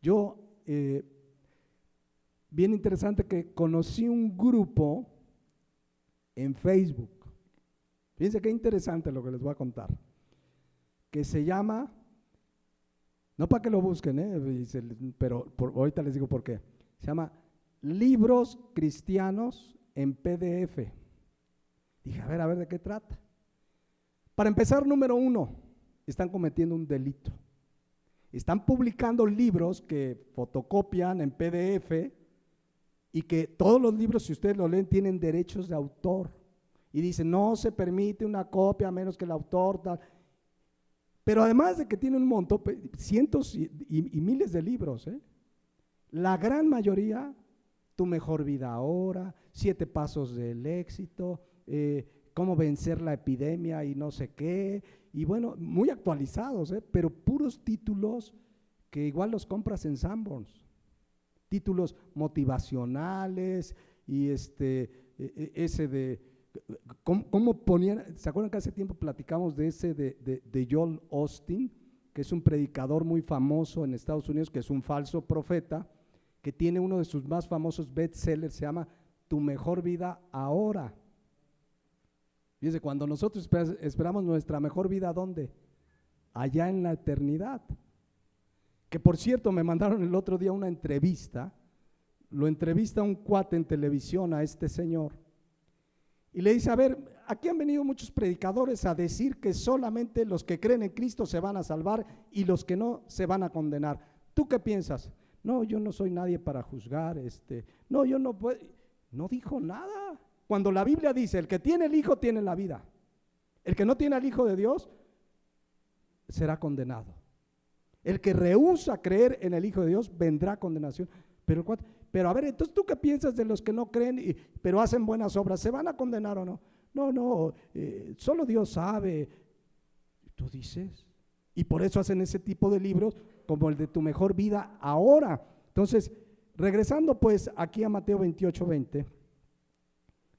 Yo, bien interesante que conocí un grupo en Facebook. Fíjense qué interesante lo que les voy a contar. Que se llama, no para que lo busquen, pero ahorita les digo por qué. Se llama Libros Cristianos en PDF. Dije, a ver de qué trata. Para empezar, número 1, están cometiendo un delito. Están publicando libros que fotocopian en PDF y que todos los libros, si ustedes lo leen, tienen derechos de autor. Y dicen, no se permite una copia a menos que el autor tal. Pero además de que tiene un montón, cientos y miles de libros, la gran mayoría, Tu mejor vida ahora, 7 pasos del éxito, cómo vencer la epidemia y no sé qué, y bueno, muy actualizados, pero puros títulos que igual los compras en Sanborns, títulos motivacionales y ese de, ¿cómo ponían? ¿Se acuerdan que hace tiempo platicamos de ese de Joel Osteen, que es un predicador muy famoso en Estados Unidos, que es un falso profeta, que tiene uno de sus más famosos bestsellers, se llama Tu mejor vida ahora? Fíjense, cuando nosotros esperamos nuestra mejor vida, ¿dónde? Allá en la eternidad. Que por cierto, me mandaron el otro día una entrevista, lo entrevista un cuate en televisión a este señor, y le dice, a ver, aquí han venido muchos predicadores a decir que solamente los que creen en Cristo se van a salvar y los que no se van a condenar. ¿Tú qué piensas? No, yo no soy nadie para juzgar, no, yo no puedo. No dijo nada. Cuando la Biblia dice, el que tiene el Hijo tiene la vida, el que no tiene al Hijo de Dios será condenado. El que rehúsa creer en el Hijo de Dios vendrá condenación. Pero a ver, entonces ¿tú qué piensas de los que no creen pero hacen buenas obras? ¿Se van a condenar o no? No, solo Dios sabe. ¿Tú dices? Y por eso hacen ese tipo de libros como el de Tu mejor vida ahora. Entonces, regresando pues aquí a Mateo 28:20,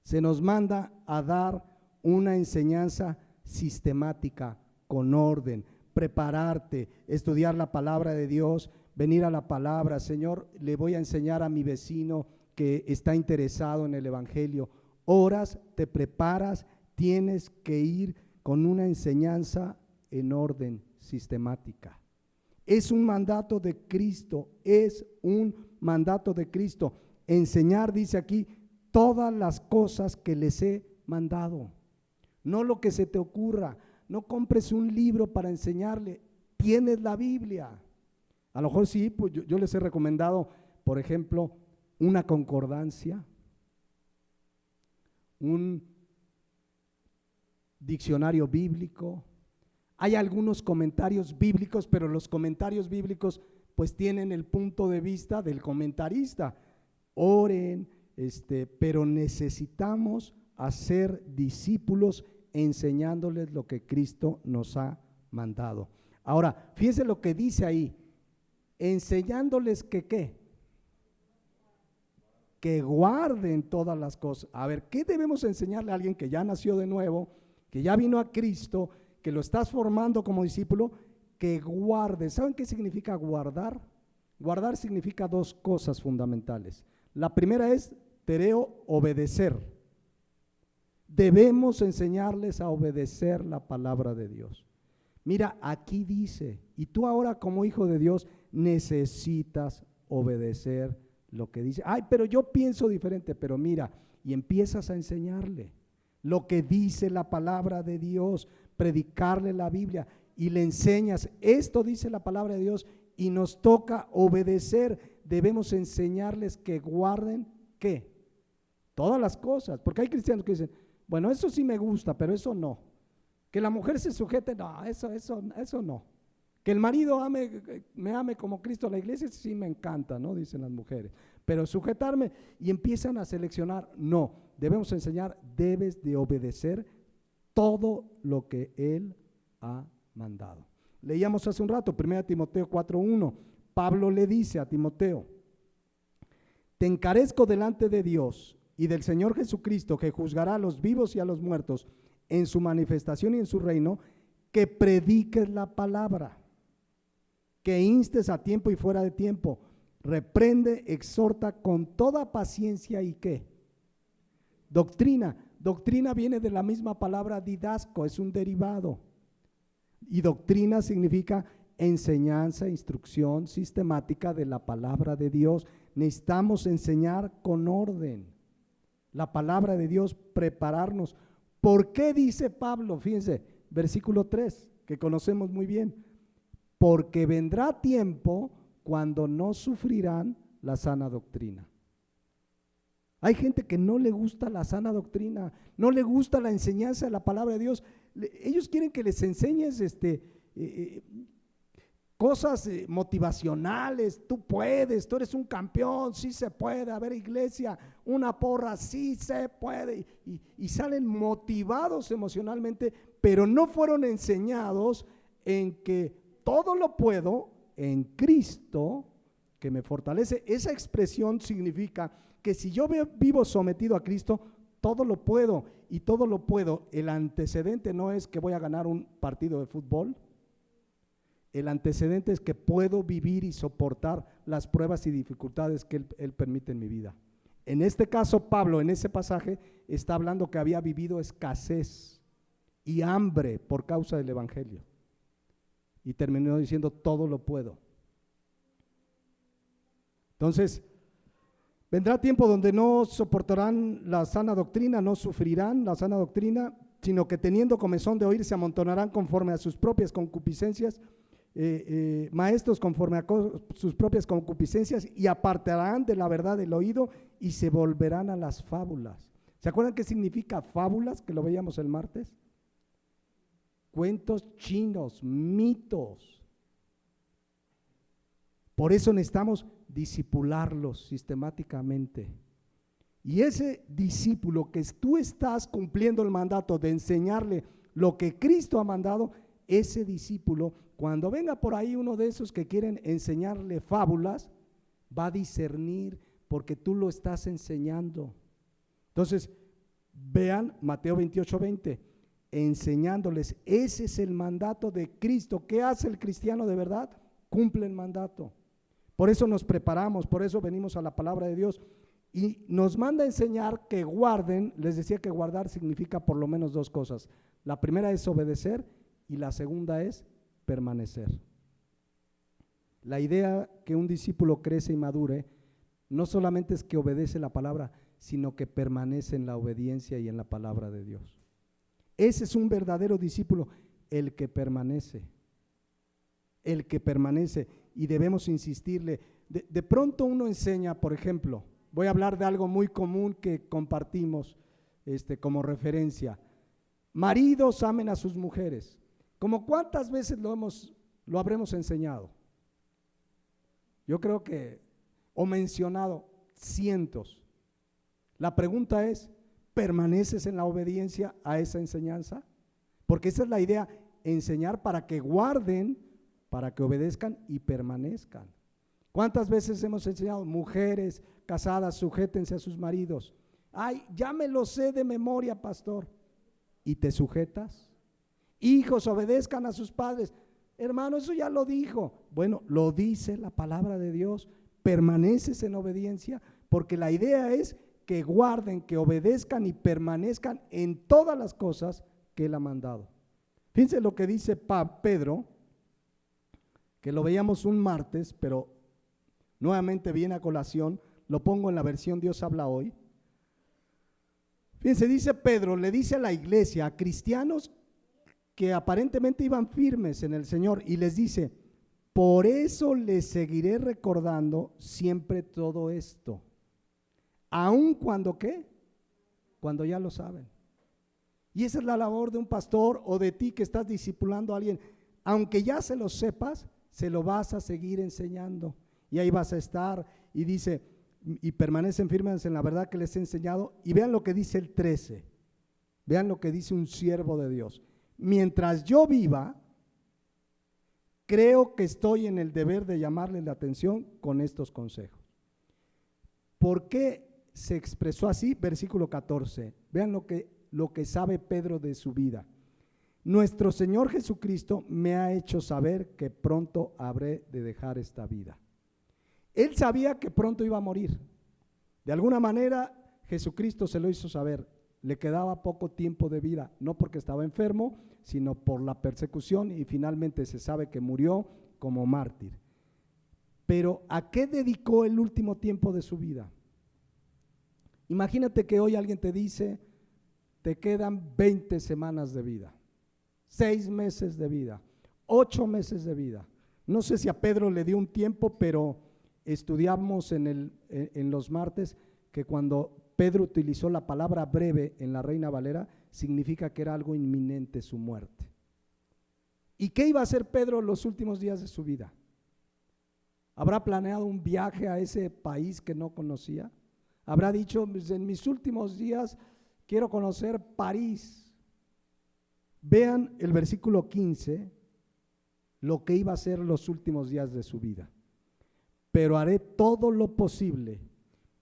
se nos manda a dar una enseñanza sistemática, con orden, prepararte, estudiar la palabra de Dios, venir a la palabra. Señor, le voy a enseñar a mi vecino que está interesado en el evangelio. Oras, te preparas, tienes que ir con una enseñanza en orden, sistemática. Es un mandato de Cristo, es un mandato de Cristo. Enseñar, dice aquí, todas las cosas que les he mandado. No lo que se te ocurra. No compres un libro para enseñarle. Tienes la Biblia. A lo mejor sí, pues yo les he recomendado, por ejemplo, una concordancia, un diccionario bíblico. Hay algunos comentarios bíblicos, pero los comentarios bíblicos pues tienen el punto de vista del comentarista. Oren, pero necesitamos hacer discípulos enseñándoles lo que Cristo nos ha mandado. Ahora, fíjense lo que dice ahí, enseñándoles que ¿qué? Que guarden todas las cosas. A ver, ¿qué debemos enseñarle a alguien que ya nació de nuevo, que ya vino a Cristo, que lo estás formando como discípulo? Que guarde. ¿Saben qué significa guardar? Guardar significa 2 cosas fundamentales. La primera es tereo, obedecer. Debemos enseñarles a obedecer la palabra de Dios. Mira, aquí dice, y tú ahora como hijo de Dios necesitas obedecer lo que dice. Ay, pero yo pienso diferente. Pero mira, y empiezas a enseñarle lo que dice la palabra de Dios, predicarle la Biblia y le enseñas, esto dice la palabra de Dios y nos toca obedecer. Debemos enseñarles que guarden, ¿qué? Todas las cosas, porque hay cristianos que dicen, bueno, eso sí me gusta, pero eso no. Que la mujer se sujete, no, eso no. Que el marido me ame como Cristo a la iglesia, sí me encanta, ¿no? Dicen las mujeres. Pero sujetarme, y empiezan a seleccionar, no. Debemos enseñar, debes de obedecer todo lo que Él ha mandado. Leíamos hace un rato, 1 Timoteo 4:1. Pablo le dice a Timoteo, te encarezco delante de Dios y del Señor Jesucristo, que juzgará a los vivos y a los muertos en su manifestación y en su reino, que prediques la palabra, que instes a tiempo y fuera de tiempo, reprende, exhorta con toda paciencia y ¿qué? Doctrina. Doctrina viene de la misma palabra didasco, es un derivado. Y doctrina significa enseñanza, instrucción sistemática de la palabra de Dios. Necesitamos enseñar con orden la palabra de Dios, prepararnos. ¿Por qué dice Pablo? Fíjense, versículo 3, que conocemos muy bien. porque vendrá tiempo cuando no sufrirán la sana doctrina. Hay gente que no le gusta la sana doctrina, no le gusta la enseñanza de la palabra de Dios. Ellos quieren que les enseñes cosas motivacionales. Tú puedes, tú eres un campeón, sí se puede. A ver, iglesia, una porra, sí se puede. Y salen motivados emocionalmente, pero no fueron enseñados en que todo lo puedo en Cristo que me fortalece. Esa expresión significa que si yo vivo sometido a Cristo, todo lo puedo, y todo lo puedo. El antecedente no es que voy a ganar un partido de fútbol. El antecedente es que puedo vivir y soportar las pruebas y dificultades que Él permite en mi vida. En este caso, Pablo, en ese pasaje, está hablando que había vivido escasez y hambre por causa del evangelio. Y terminó diciendo, todo lo puedo. Entonces, vendrá tiempo donde no soportarán la sana doctrina, no sufrirán la sana doctrina, sino que teniendo comezón de oír, se amontonarán conforme a sus propias concupiscencias, maestros conforme a sus propias concupiscencias, y apartarán de la verdad el oído y se volverán a las fábulas. ¿Se acuerdan qué significa fábulas? Que lo veíamos el martes. Cuentos chinos, mitos. Por eso necesitamos discipularlos sistemáticamente. Y ese discípulo que tú estás cumpliendo el mandato de enseñarle lo que Cristo ha mandado, ese discípulo, cuando venga por ahí uno de esos que quieren enseñarle fábulas, va a discernir porque tú lo estás enseñando. Entonces, vean Mateo 28:20, enseñándoles. Ese es el mandato de Cristo. ¿Qué hace el cristiano de verdad? Cumple el mandato. Por eso nos preparamos, por eso venimos a la palabra de Dios. Y nos manda a enseñar que guarden. Les decía que guardar significa por lo menos dos cosas. La primera es obedecer y la segunda es permanecer. La idea que un discípulo crece y madure no solamente es que obedece la palabra, sino que permanece en la obediencia y en la palabra de Dios. Ese es un verdadero discípulo, el que permanece. El que permanece, y debemos insistirle. De pronto uno enseña, por ejemplo, voy a hablar de algo muy común que compartimos como referencia. Maridos, amen a sus mujeres. ¿Cómo cuántas veces lo habremos enseñado? Yo creo que, o mencionado, cientos. La pregunta es, ¿permaneces en la obediencia a esa enseñanza? Porque esa es la idea, enseñar para que guarden, para que obedezcan y permanezcan. ¿Cuántas veces hemos enseñado? Mujeres casadas, sujétense a sus maridos. Ay, ya me lo sé de memoria, pastor. ¿Y te sujetas? Hijos, obedezcan a sus padres. Hermano, eso ya lo dijo. Bueno, lo dice la palabra de Dios. Permaneces en obediencia, porque la idea es que guarden, que obedezcan y permanezcan en todas las cosas que Él ha mandado. Fíjense lo que dice Pedro, que lo veíamos un martes, pero nuevamente viene a colación. Lo pongo en la versión Dios habla hoy. Fíjense, dice Pedro, le dice a la iglesia, a cristianos que aparentemente iban firmes en el Señor, y les dice, por eso les seguiré recordando siempre todo esto, aun cuando ¿qué? Cuando ya lo saben. Y esa es la labor de un pastor o de ti que estás discipulando a alguien. Aunque ya se lo sepas, se lo vas a seguir enseñando, y ahí vas a estar. Y dice, y permanecen firmes en la verdad que les he enseñado. Y vean lo que dice el 13, vean lo que dice un siervo de Dios. Mientras yo viva, creo que estoy en el deber de llamarles la atención con estos consejos. ¿Por qué se expresó así? Versículo 14, vean lo que sabe Pedro de su vida. Nuestro Señor Jesucristo me ha hecho saber que pronto habré de dejar esta vida. Él sabía que pronto iba a morir. De alguna manera Jesucristo se lo hizo saber. Le quedaba poco tiempo de vida, no porque estaba enfermo, sino por la persecución, y finalmente se sabe que murió como mártir. Pero ¿a qué dedicó el último tiempo de su vida? Imagínate que hoy alguien te dice, te quedan 20 semanas de vida, 6 meses de vida, 8 meses de vida. No sé si a Pedro le dio un tiempo, pero estudiamos en los martes que cuando Pedro utilizó la palabra breve en la Reina Valera, significa que era algo inminente su muerte. ¿Y qué iba a hacer Pedro los últimos días de su vida? ¿Habrá planeado un viaje a ese país que no conocía? ¿Habrá dicho, pues, en mis últimos días quiero conocer París? Vean el versículo 15, lo que iba a ser los últimos días de su vida. Pero haré todo lo posible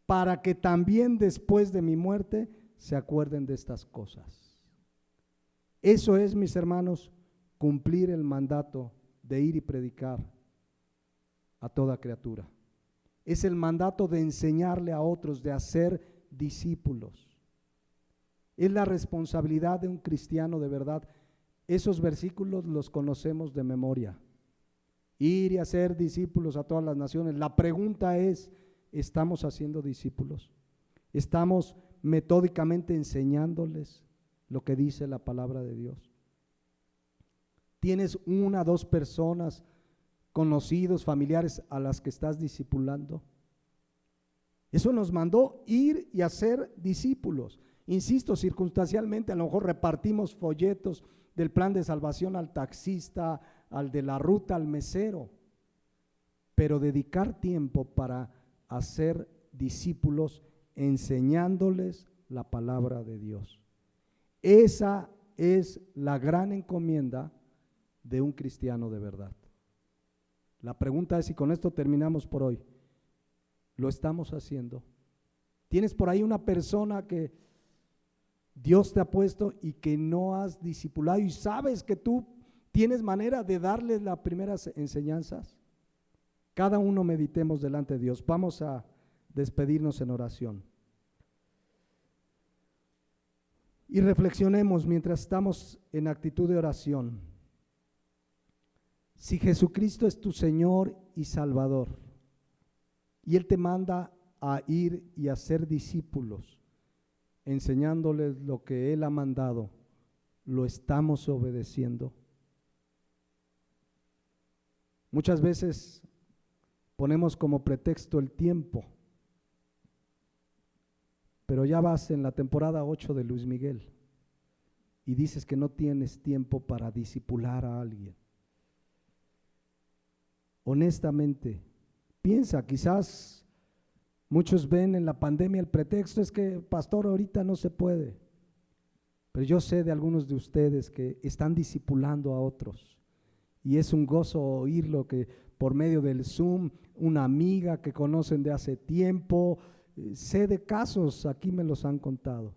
para que también después de mi muerte se acuerden de estas cosas. Eso es, mis hermanos, cumplir el mandato de ir y predicar a toda criatura. Es el mandato de enseñarle a otros, de hacer discípulos. Es la responsabilidad de un cristiano de verdad. Esos versículos los conocemos de memoria. Ir y hacer discípulos a todas las naciones. La pregunta es, ¿estamos haciendo discípulos? ¿Estamos metódicamente enseñándoles lo que dice la palabra de Dios? ¿Tienes una, dos personas, conocidos, familiares a las que estás discipulando? Eso nos mandó ir y hacer discípulos. Insisto, circunstancialmente a lo mejor repartimos folletos del plan de salvación al taxista, al de la ruta, al mesero, pero dedicar tiempo para hacer discípulos enseñándoles la palabra de Dios. Esa es la gran encomienda de un cristiano de verdad. La pregunta es, y con esto terminamos por hoy, ¿lo estamos haciendo? ¿Tienes por ahí una persona que Dios te ha puesto y que no has discipulado y sabes que tú tienes manera de darles las primeras enseñanzas? Cada uno meditemos delante de Dios. Vamos a despedirnos en oración. Y reflexionemos mientras estamos en actitud de oración. Si Jesucristo es tu Señor y Salvador, y Él te manda a ir y a ser discípulos, enseñándoles lo que Él ha mandado, ¿lo estamos obedeciendo? Muchas veces ponemos como pretexto el tiempo, pero ya vas en la temporada 8 de Luis Miguel y dices que no tienes tiempo para discipular a alguien. Honestamente, piensa, quizás muchos ven en la pandemia el pretexto es que, pastor, ahorita no se puede. Pero yo sé de algunos de ustedes que están discipulando a otros y es un gozo oírlo, que por medio del Zoom, una amiga que conocen de hace tiempo, sé de casos, aquí me los han contado.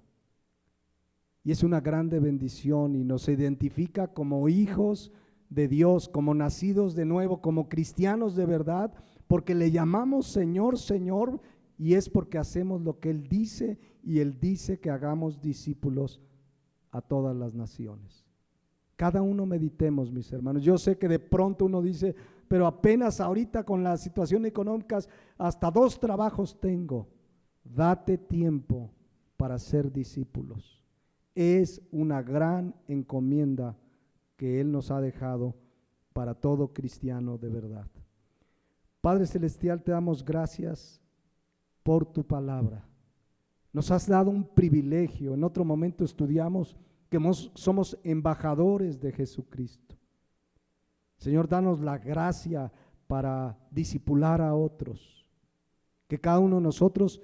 Y es una grande bendición y nos identifica como hijos de Dios, como nacidos de nuevo, como cristianos de verdad, porque le llamamos Señor, Señor, y es porque hacemos lo que Él dice, y Él dice que hagamos discípulos a todas las naciones. Cada uno meditemos, mis hermanos. Yo sé que de pronto uno dice, pero apenas ahorita con la situación económica, hasta 2 trabajos tengo. Date tiempo para ser discípulos. Es una gran encomienda que Él nos ha dejado para todo cristiano de verdad. Padre Celestial, te damos gracias por tu palabra. Nos has dado un privilegio. En otro momento estudiamos que somos embajadores de Jesucristo. Señor, danos la gracia para discipular a otros. Que cada uno de nosotros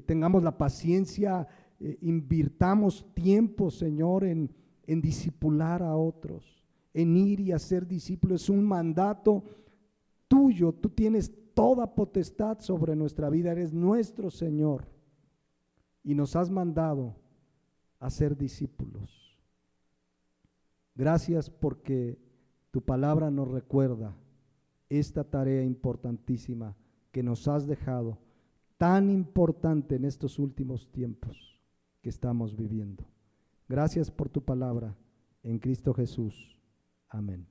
tengamos la paciencia, invirtamos tiempo, Señor, en discipular a otros, en ir y hacer discípulos. Es un mandato tuyo. Tú tienes toda potestad sobre nuestra vida. Eres nuestro Señor y nos has mandado a ser discípulos. Gracias porque tu palabra nos recuerda esta tarea importantísima que nos has dejado, tan importante en estos últimos tiempos que estamos viviendo. Gracias por tu palabra en Cristo Jesús. Amén.